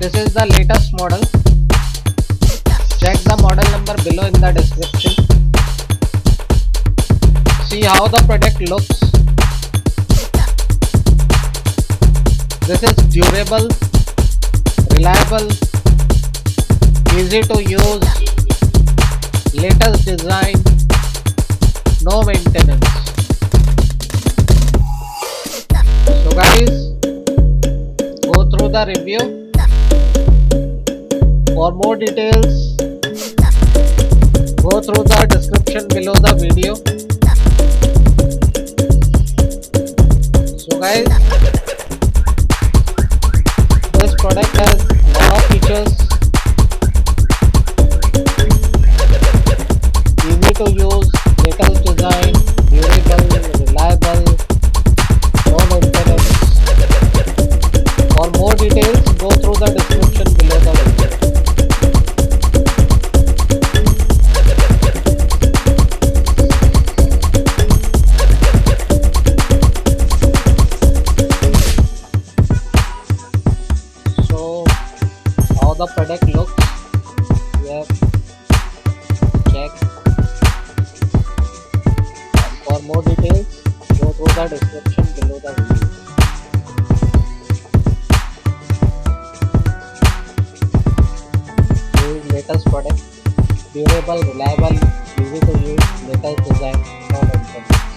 This is the latest model. Check the model number below in the description. See how the product looks. This is durable, reliable, easy to use, latest design, no maintenance. So guys, go through the review. For more details, go through the description below the video. So guys, this product has a lot of features, easy to use, latest design, durable, reliable, no maintenance. For more details, go through the description below the video. So how the product looks, here, check. For more details, go through the description below the video. This is latest product, durable, reliable, easy to use, latest design, no maintenance.